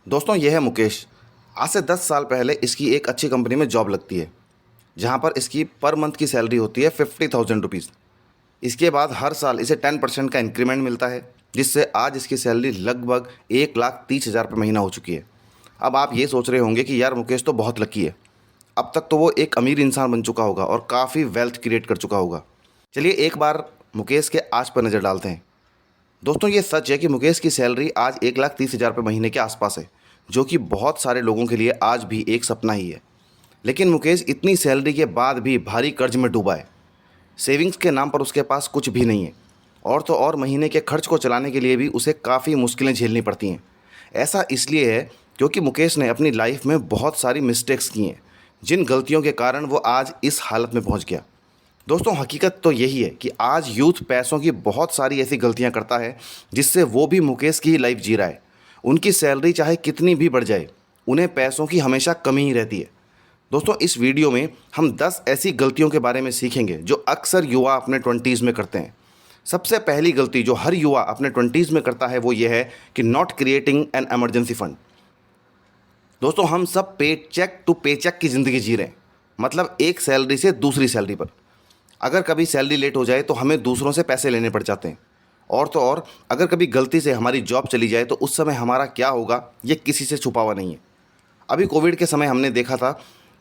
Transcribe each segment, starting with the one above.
दोस्तों ये है मुकेश। आज से 10 साल पहले इसकी एक अच्छी कंपनी में जॉब लगती है, जहाँ पर इसकी पर मंथ की सैलरी होती है 50,000 रुपीज़। इसके बाद हर साल इसे 10% का इंक्रीमेंट मिलता है, जिससे आज इसकी सैलरी लगभग 1,30,000 रुपये महीना हो चुकी है। अब आप ये सोच रहे होंगे कि यार मुकेश तो बहुत लकी है, अब तक तो वो एक अमीर इंसान बन चुका होगा और काफ़ी वेल्थ क्रिएट कर चुका होगा। चलिए एक बार मुकेश के आज पर नज़र डालते हैं। दोस्तों ये सच है कि मुकेश की सैलरी आज 1,30,000 रुपये महीने के आसपास है, जो कि बहुत सारे लोगों के लिए आज भी एक सपना ही है। लेकिन मुकेश इतनी सैलरी के बाद भी भारी कर्ज में डूबा है। सेविंग्स के नाम पर उसके पास कुछ भी नहीं है, और तो और महीने के खर्च को चलाने के लिए भी उसे काफ़ी मुश्किलें झेलनी पड़ती हैं। ऐसा इसलिए है क्योंकि मुकेश ने अपनी लाइफ में बहुत सारी मिस्टेक्स की हैं, जिन गलतियों के कारण वो आज इस हालत में पहुंच गया। दोस्तों हकीकत तो यही है कि आज यूथ पैसों की बहुत सारी ऐसी गलतियां करता है, जिससे वो भी मुकेश की ही लाइफ जी रहा है। उनकी सैलरी चाहे कितनी भी बढ़ जाए, उन्हें पैसों की हमेशा कमी ही रहती है। दोस्तों इस वीडियो में हम 10 ऐसी गलतियों के बारे में सीखेंगे जो अक्सर युवा अपने 20s में करते हैं। सबसे पहली गलती जो हर युवा अपने 20s में करता है वो ये है कि not creating an emergency fund. दोस्तों हम सब पे चेक टू पे चेक की ज़िंदगी जी रहे हैं, मतलब एक सैलरी से दूसरी सैलरी पर। अगर कभी सैलरी लेट हो जाए तो हमें दूसरों से पैसे लेने पड़ जाते हैं, और तो और अगर कभी गलती से हमारी जॉब चली जाए तो उस समय हमारा क्या होगा ये किसी से छुपा हुआ नहीं है। अभी कोविड के समय हमने देखा था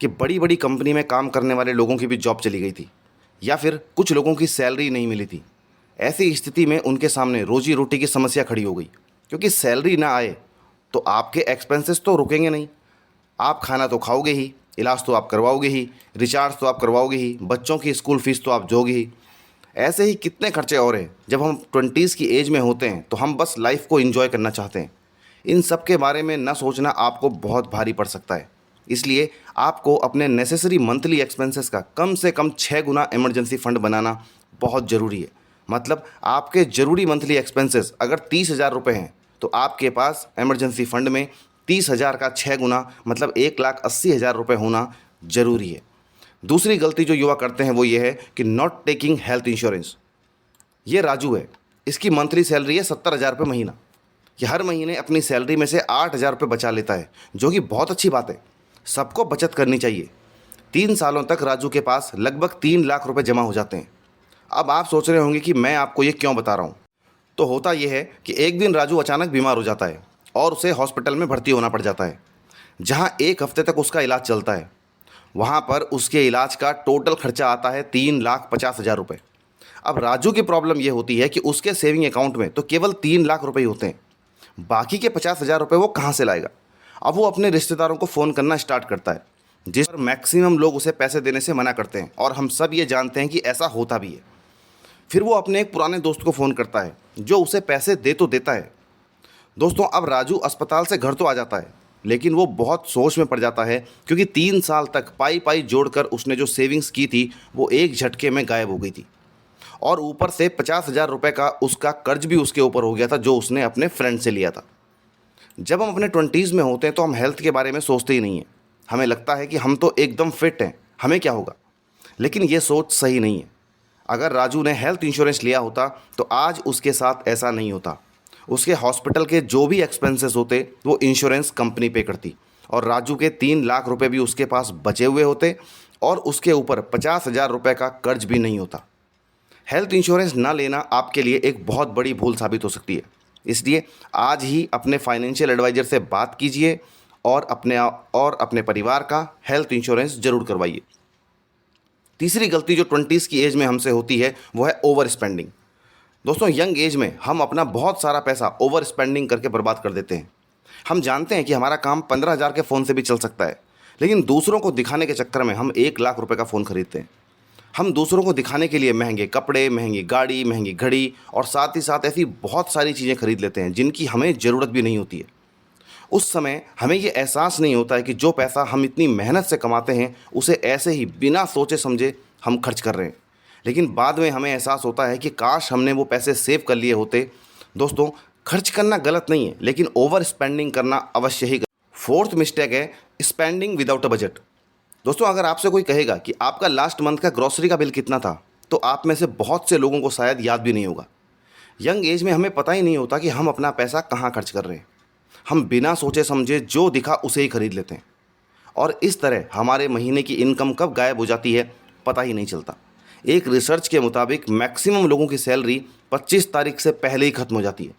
कि बड़ी बड़ी कंपनी में काम करने वाले लोगों की भी जॉब चली गई थी, या फिर कुछ लोगों की सैलरी नहीं मिली थी। ऐसी स्थिति में उनके सामने रोजी रोटी की समस्या खड़ी हो गई, क्योंकि सैलरी ना आए तो आपके एक्सपेंसेस तो रुकेंगे नहीं। आप खाना तो खाओगे ही, इलाज तो आप करवाओगे ही, रिचार्ज तो आप करवाओगे ही, बच्चों की स्कूल फीस तो आप दोगे ही। ऐसे ही कितने खर्चे और हैं। जब हम 20s की एज में होते हैं तो हम बस लाइफ को एंजॉय करना चाहते हैं। इन सब के बारे में न सोचना आपको बहुत भारी पड़ सकता है। इसलिए आपको अपने नेसेसरी मंथली एक्सपेंसेस का कम से कम 6 गुना इमरजेंसी फंड बनाना बहुत ज़रूरी है। मतलब आपके ज़रूरी मंथली एक्सपेंसेस अगर 30,000 रुपये हैं तो आपके पास इमरजेंसी फंड में 30,000 का 6 गुना मतलब 1,80,000 रुपये होना ज़रूरी है। दूसरी गलती जो युवा करते हैं वो ये है कि नॉट टेकिंग हेल्थ इंश्योरेंस। ये राजू है, इसकी मंथली सैलरी है 70,000 रुपये महीना। ये हर महीने अपनी सैलरी में से 8,000 रुपये बचा लेता है, जो कि बहुत अच्छी बात है। सबको बचत करनी चाहिए। 3 सालों तक राजू के पास लगभग 3 लाख रुपये जमा हो जाते हैं। अब आप सोच रहे होंगे कि मैं आपको ये क्यों बता रहा हूँ। तो होता यह है कि एक दिन राजू अचानक बीमार हो जाता है और उसे हॉस्पिटल में भर्ती होना पड़ जाता है, जहाँ 1 हफ्ते तक उसका इलाज चलता है। वहाँ पर उसके इलाज का टोटल खर्चा आता है 3,50,000 रुपये। अब राजू की प्रॉब्लम ये होती है कि उसके सेविंग अकाउंट में तो केवल 3 लाख रुपये ही होते हैं। बाकी के 50,000 रुपये वो कहाँ से लाएगा। अब वो अपने रिश्तेदारों को फ़ोन करना स्टार्ट करता है, जिस पर मैक्सिमम लोग उसे पैसे देने से मना करते हैं, और हम सब ये जानते हैं कि ऐसा होता भी है। फिर वो अपने एक पुराने दोस्त को फ़ोन करता है, जो उसे पैसे दे तो देता है। दोस्तों अब राजू अस्पताल से घर तो आ जाता है, लेकिन वो बहुत सोच में पड़ जाता है, क्योंकि 3 साल तक पाई पाई जोड़कर उसने जो सेविंग्स की थी वो एक झटके में गायब हो गई थी, और ऊपर से 50,000 रुपये का उसका कर्ज भी उसके ऊपर हो गया था, जो उसने अपने फ्रेंड से लिया था। जब हम अपने 20s में होते हैं तो हम हेल्थ के बारे में सोचते ही नहीं हैं। हमें लगता है कि हम तो एकदम फिट हैं, हमें क्या होगा। लेकिन ये सोच सही नहीं है। अगर राजू ने हेल्थ इंश्योरेंस लिया होता तो आज उसके साथ ऐसा नहीं होता। उसके हॉस्पिटल के जो भी एक्सपेंसेस होते वो इंश्योरेंस कंपनी पे करती, और राजू के 3 लाख रुपए भी उसके पास बचे हुए होते, और उसके ऊपर 50,000 रुपये का कर्ज भी नहीं होता। हेल्थ इंश्योरेंस ना लेना आपके लिए एक बहुत बड़ी भूल साबित हो सकती है। इसलिए आज ही अपने फाइनेंशियल एडवाइज़र से बात कीजिए और अपने परिवार का हेल्थ इंश्योरेंस ज़रूर करवाइए। तीसरी गलती जो 20s की एज में हमसे होती है वो है ओवर स्पेंडिंग। दोस्तों यंग एज में हम अपना बहुत सारा पैसा ओवर स्पेंडिंग करके बर्बाद कर देते हैं। हम जानते हैं कि हमारा काम 15,000 के फ़ोन से भी चल सकता है, लेकिन दूसरों को दिखाने के चक्कर में हम 1 लाख रुपए का फ़ोन खरीदते हैं। हम दूसरों को दिखाने के लिए महंगे कपड़े, महंगी गाड़ी, महंगी घड़ी, और साथ ही साथ ऐसी बहुत सारी चीज़ें खरीद लेते हैं जिनकी हमें ज़रूरत भी नहीं होती है। उस समय हमें ये एहसास नहीं होता है कि जो पैसा हम इतनी मेहनत से कमाते हैं उसे ऐसे ही बिना सोचे समझे हम खर्च कर रहे हैं। लेकिन बाद में हमें एहसास होता है कि काश हमने वो पैसे सेव कर लिए होते। दोस्तों खर्च करना गलत नहीं है, लेकिन ओवर स्पेंडिंग करना अवश्य ही गलत। फोर्थ मिस्टेक है स्पेंडिंग विदाउट अ बजट। दोस्तों अगर आपसे कोई कहेगा कि आपका लास्ट मंथ का ग्रॉसरी का बिल कितना था, तो आप में से बहुत से लोगों को शायद याद भी नहीं होगा। यंग एज में हमें पता ही नहीं होता कि हम अपना पैसा कहाँ खर्च कर रहे हैं। हम बिना सोचे समझे जो दिखा उसे ही खरीद लेते हैं और इस तरह हमारे महीने की इनकम कब गायब हो जाती है पता ही नहीं चलता। एक रिसर्च के मुताबिक मैक्सिमम लोगों की सैलरी 25 तारीख से पहले ही खत्म हो जाती है।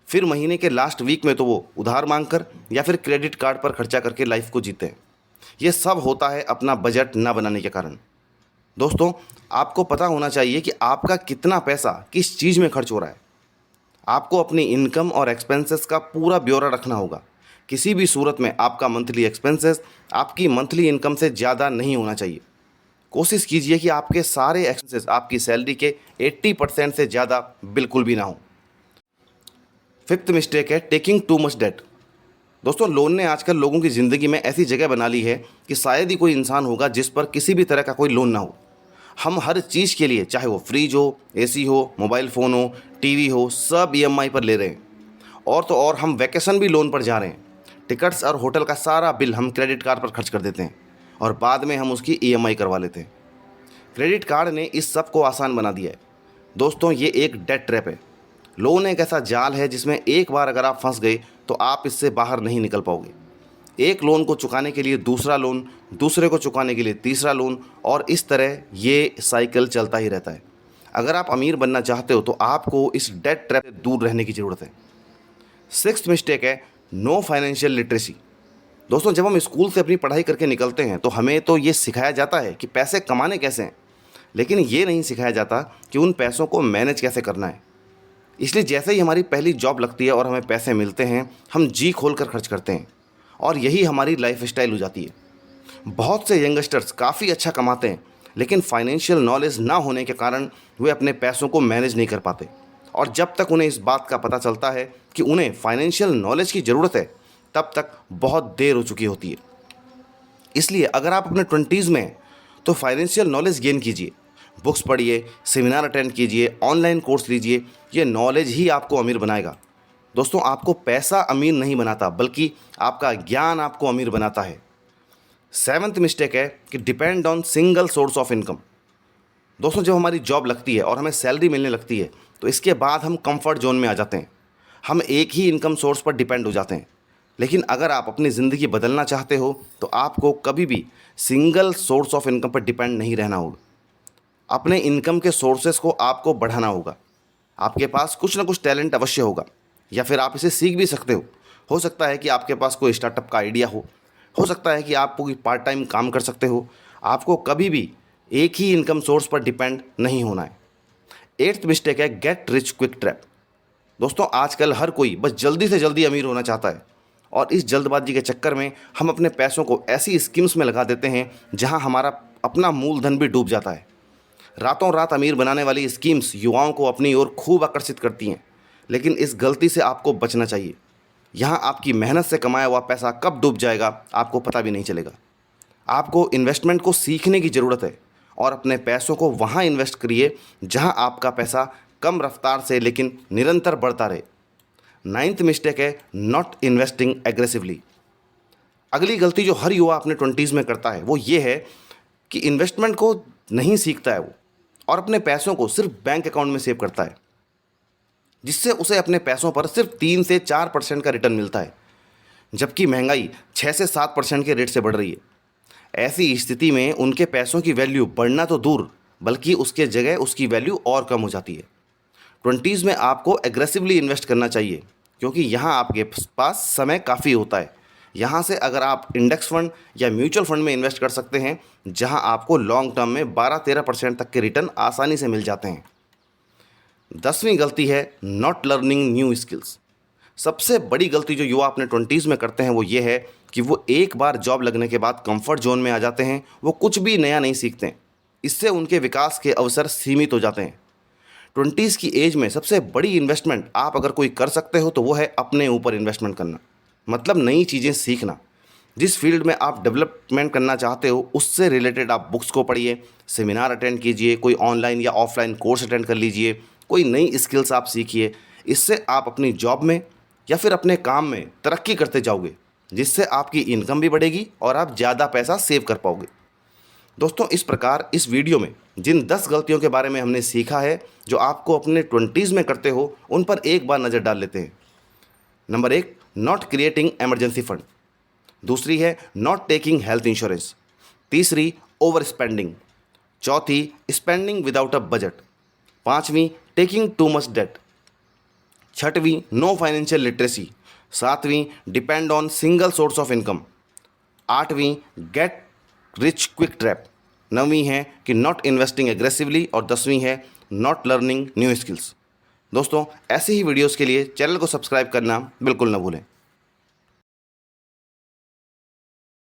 फिर महीने के लास्ट वीक में तो वो उधार मांगकर या फिर क्रेडिट कार्ड पर खर्चा करके लाइफ को जीते हैं। ये सब होता है अपना बजट ना बनाने के कारण। दोस्तों, आपको पता होना चाहिए कि आपका कितना पैसा किस चीज़ में खर्च हो रहा है। आपको अपनी इनकम और एक्सपेंसेस का पूरा ब्यौरा रखना होगा। किसी भी सूरत में आपका मंथली एक्सपेंसेस आपकी मंथली इनकम से ज़्यादा नहीं होना चाहिए। कोशिश कीजिए कि आपके सारे एक्सपेंसेस आपकी सैलरी के 80% से ज़्यादा बिल्कुल भी ना हो। फिफ्थ मिस्टेक है टेकिंग टू मच डेट। दोस्तों, लोन ने आजकल लोगों की ज़िंदगी में ऐसी जगह बना ली है कि शायद ही कोई इंसान होगा जिस पर किसी भी तरह का कोई लोन ना हो। हम हर चीज़ के लिए, चाहे वो फ्रिज हो, एसी हो, मोबाइल फ़ोन हो, टीवी हो, सब ईएमआई पर ले रहे हैं। और तो और हम वैकेशन भी लोन पर जा रहे हैं। टिकट्स और होटल का सारा बिल हम क्रेडिट कार्ड पर खर्च कर देते हैं और बाद में हम उसकी ईएमआई करवा लेते हैं। क्रेडिट कार्ड ने इस सब को आसान बना दिया है। दोस्तों, ये एक डेट ट्रैप है। लोन एक ऐसा जाल है जिसमें एक बार अगर आप फंस गए तो आप इससे बाहर नहीं निकल पाओगे। एक लोन को चुकाने के लिए दूसरा लोन, दूसरे को चुकाने के लिए तीसरा लोन, और इस तरह ये साइकिल चलता ही रहता है। अगर आप अमीर बनना चाहते हो तो आपको इस डेट ट्रैप से दूर रहने की ज़रूरत है। सिक्स्थ मिस्टेक है नो फाइनेंशियल लिटरेसी। दोस्तों, जब हम स्कूल से अपनी पढ़ाई करके निकलते हैं तो हमें तो ये सिखाया जाता है कि पैसे कमाने कैसे हैं, लेकिन ये नहीं सिखाया जाता कि उन पैसों को मैनेज कैसे करना है। इसलिए जैसे ही हमारी पहली जॉब लगती है और हमें पैसे मिलते हैं, हम जी खोल कर खर्च करते हैं और यही हमारी लाइफ स्टाइल हो जाती है। बहुत से यंगस्टर्स काफ़ी अच्छा कमाते हैं, लेकिन फाइनेंशियल नॉलेज ना होने के कारण वे अपने पैसों को मैनेज नहीं कर पाते। और जब तक उन्हें इस बात का पता चलता है कि उन्हें फाइनेंशियल नॉलेज की ज़रूरत है, तब तक बहुत देर हो चुकी होती है। इसलिए अगर आप अपने 20s में हैं तो फाइनेंशियल नॉलेज गेन कीजिए, बुक्स पढ़िए, सेमिनार अटेंड कीजिए, ऑनलाइन कोर्स लीजिए। ये नॉलेज ही आपको अमीर बनाएगा। दोस्तों, आपको पैसा अमीर नहीं बनाता, बल्कि आपका ज्ञान आपको अमीर बनाता है। सेवन्थ मिस्टेक है कि depend on single source of income. दोस्तों, जब हमारी जॉब लगती है और हमें सैलरी मिलने लगती है तो इसके बाद हम कंफर्ट जोन में आ जाते हैं। हम एक ही इनकम सोर्स पर डिपेंड हो जाते हैं। लेकिन अगर आप अपनी ज़िंदगी बदलना चाहते हो तो आपको कभी भी सिंगल सोर्स ऑफ इनकम पर डिपेंड नहीं रहना होगा। अपने इनकम के सोर्सेस को आपको बढ़ाना होगा। आपके पास कुछ ना कुछ टैलेंट अवश्य होगा, या फिर आप इसे सीख भी सकते हो। हो सकता है कि आपके पास कोई स्टार्टअप का आइडिया हो सकता है कि आप कोई पार्ट टाइम काम कर सकते हो। आपको कभी भी एक ही इनकम सोर्स पर डिपेंड नहीं होना है। एट्थ मिस्टेक है गेट रिच क्विक ट्रैप। दोस्तों, आजकल हर कोई बस जल्दी से जल्दी अमीर होना चाहता है और इस जल्दबाजी के चक्कर में हम अपने पैसों को ऐसी स्कीम्स में लगा देते हैं जहां हमारा अपना मूलधन भी डूब जाता है। रातों रात अमीर बनाने वाली स्कीम्स युवाओं को अपनी ओर खूब आकर्षित करती हैं, लेकिन इस गलती से आपको बचना चाहिए। यहाँ आपकी मेहनत से कमाया हुआ पैसा कब डूब जाएगा आपको पता भी नहीं चलेगा। आपको इन्वेस्टमेंट को सीखने की ज़रूरत है और अपने पैसों को वहाँ इन्वेस्ट करिए जहाँ आपका पैसा कम रफ्तार से लेकिन निरंतर बढ़ता रहे। नाइन्थ मिस्टेक है नॉट इन्वेस्टिंग एग्रेसिवली। अगली गलती जो हर युवा अपने 20s में करता है वो ये है कि इन्वेस्टमेंट को नहीं सीखता है वो, और अपने पैसों को सिर्फ बैंक अकाउंट में सेव करता है, जिससे उसे अपने पैसों पर सिर्फ 3 से 4% का रिटर्न मिलता है, जबकि महंगाई 6 से 7% के रेट से बढ़ रही है। ऐसी स्थिति में उनके पैसों की वैल्यू बढ़ना तो दूर, बल्कि उसके जगह उसकी वैल्यू और कम हो जाती है। 20s में आपको एग्रेसिवली इन्वेस्ट करना चाहिए, क्योंकि यहाँ आपके पास समय काफ़ी होता है। यहाँ से अगर आप इंडेक्स फंड या म्यूचुअल फंड में इन्वेस्ट कर सकते हैं, जहाँ आपको लॉन्ग टर्म में 12-13% तक के रिटर्न आसानी से मिल जाते हैं। 10वीं गलती है नॉट लर्निंग न्यू स्किल्स। सबसे बड़ी गलती जो युवा अपने 20s में करते हैं वो ये है कि वो एक बार जॉब लगने के बाद कंफर्ट जोन में आ जाते हैं, वो कुछ भी नया नहीं सीखते हैं। इससे उनके विकास के अवसर सीमित हो जाते हैं। 20s की एज में सबसे बड़ी इन्वेस्टमेंट आप अगर कोई कर सकते हो तो वो है अपने ऊपर इन्वेस्टमेंट करना, मतलब नई चीज़ें सीखना। जिस फील्ड में आप डेवलपमेंट करना चाहते हो उससे रिलेटेड आप बुक्स को पढ़िए, सेमिनार अटेंड कीजिए, कोई ऑनलाइन या ऑफलाइन कोर्स अटेंड कर लीजिए, कोई नई स्किल्स आप सीखिए। इससे आप अपनी जॉब में या फिर अपने काम में तरक्की करते जाओगे, जिससे आपकी इनकम भी बढ़ेगी और आप ज़्यादा पैसा सेव कर पाओगे। दोस्तों, इस प्रकार इस वीडियो में जिन 10 गलतियों के बारे में हमने सीखा है जो आपको अपने 20s में करते हो, उन पर एक बार नज़र डाल लेते हैं। Number 1, not creating emergency fund. दूसरी है नॉट टेकिंग हेल्थ इंश्योरेंस। तीसरी ओवर स्पेंडिंग। चौथी स्पेंडिंग विदाउट अ बजट। पांचवी टेकिंग टू मच डेट। छठवीं नो फाइनेंशियल लिटरेसी। सातवीं depend on single source of income. आठवीं गेट रिच क्विक ट्रैप। नौवीं है कि नॉट इन्वेस्टिंग एग्रेसिवली और 10वीं है नॉट लर्निंग न्यू स्किल्स। दोस्तों, ऐसे ही वीडियोस के लिए चैनल को सब्सक्राइब करना बिल्कुल न भूलें।